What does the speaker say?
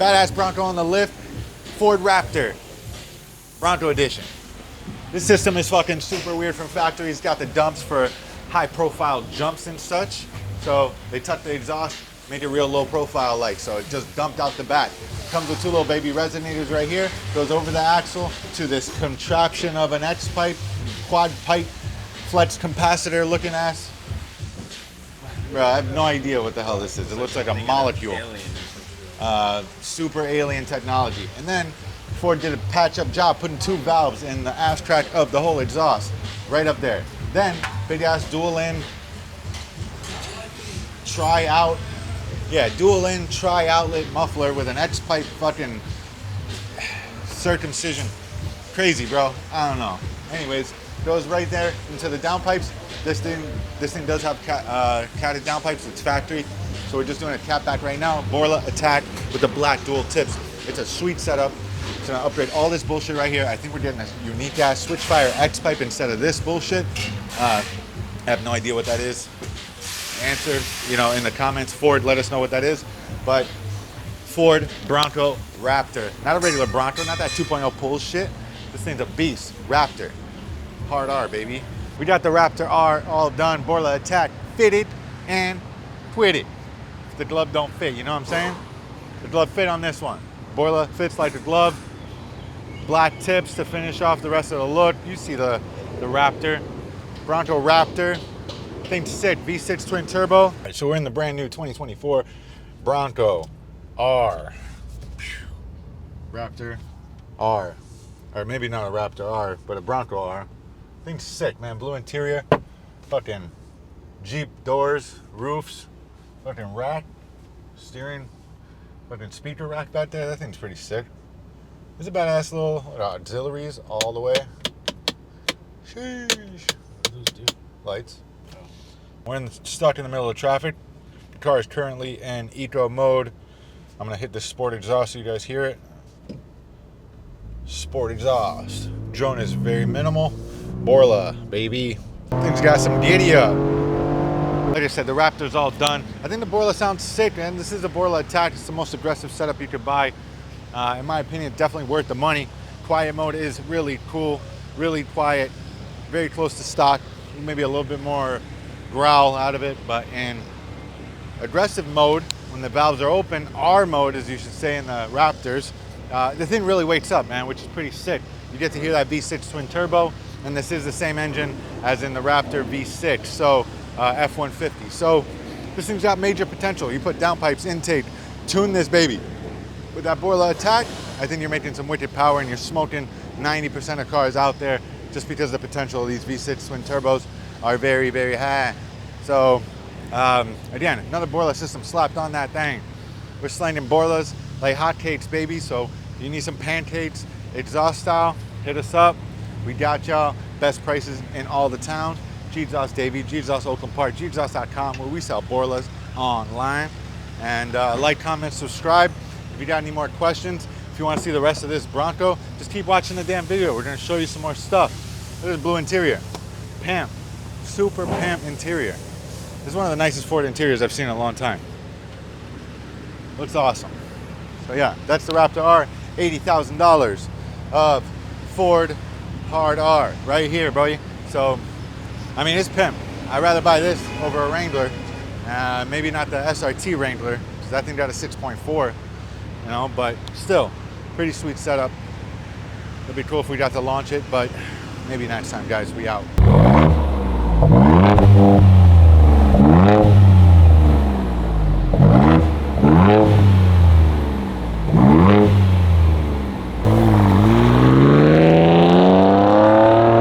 Badass Bronco on the lift, Ford Raptor, Bronco edition. This system is fucking super weird from factory. It's got the dumps for high profile jumps and such. So they tucked the exhaust, made it real low profile like, so it just dumped out the back. Comes with two little baby resonators right here, goes over the axle to this contraption of an X-pipe, quad pipe, flex capacitor looking ass. Bro, I have no idea what the hell this is. It looks like a molecule. Super alien technology. And then Ford did a patch-up job putting two valves in the ass track of the whole exhaust, right up there. Then big-ass dual-in dual-in tri-outlet muffler with an X-pipe fucking circumcision. Crazy, bro. I don't know. Anyways, goes right there into the downpipes. This thing does have catted downpipes. It's factory. So we're just doing a cat back right now. Borla Atak with the black dual tips. It's a sweet setup. It's gonna upgrade all this bullshit right here. I think we're getting a unique ass Switchfire X-pipe instead of this bullshit. I have no idea what that is. Answer, in the comments. Ford, let us know what that is. But Ford Bronco Raptor. Not a regular Bronco, not that 2.0 pull shit. This thing's a beast. Raptor. Hard R, baby. We got the Raptor R all done. Borla Atak fitted and quitted. If the glove don't fit, you know what I'm saying? The glove fit on this one. Borla fits like a glove. Black tips to finish off the rest of the look. You see the Raptor. Bronco Raptor. Thing's sick. V6 twin turbo. All right, so we're in the brand new 2024 Bronco R. Raptor R. Or maybe not a Raptor R, but a Bronco R. Thing's sick, man. Blue interior. Fucking Jeep doors, roofs, fucking rack, steering, fucking speaker rack back there. That thing's pretty sick. It's a badass little auxiliaries all the way. Sheesh. Those do lights. We're stuck in the middle of traffic. The car is currently in eco mode. I'm gonna hit the sport exhaust so you guys hear it. Sport exhaust. Drone is very minimal. Borla, baby. Thing's got some giddy up. Like I said, the Raptor's all done. I think the Borla sounds sick, man. This is a Borla Atak. It's the most aggressive setup you could buy. In my opinion, definitely worth the money. Quiet mode is really cool, really quiet, very close to stock. Maybe a little bit more growl out of it, but in aggressive mode, when the valves are open, R mode, as you should say in the Raptors, the thing really wakes up, man, which is pretty sick. You get to hear that V6 twin turbo, and this is the same engine as in the Raptor V6, so F-150. So this thing's got major potential. You put downpipes, intake, tune this baby. With that Borla Atak, I think you're making some wicked power, and you're smoking 90% of cars out there just because the potential of these V6 twin turbos are very, very high. So again, another Borla system slapped on that thing. We're slanging Borlas like hotcakes, baby. So if you need some pancakes, exhaust style, hit us up. We got y'all. Best prices in all the town. G-Exhaust Davie, G-Exhaust Oakland Park, G-Exhaust.com, where we sell Borlas online. And like, comment, subscribe. If you got any more questions, if you want to see the rest of this Bronco, just keep watching the damn video. We're going to show you some more stuff. Look at this blue interior. Pimp. Super pimp interior. This is one of the nicest Ford interiors I've seen in a long time. Looks awesome. So yeah, that's the Raptor R. $80,000 of Ford Hard R right here, bro. So, I mean, it's pimp. I'd rather buy this over a Wrangler. Maybe not the SRT Wrangler, because that thing got a 6.4, but still, pretty sweet setup. It'd be cool if we got to launch it, but maybe next time, guys. We out.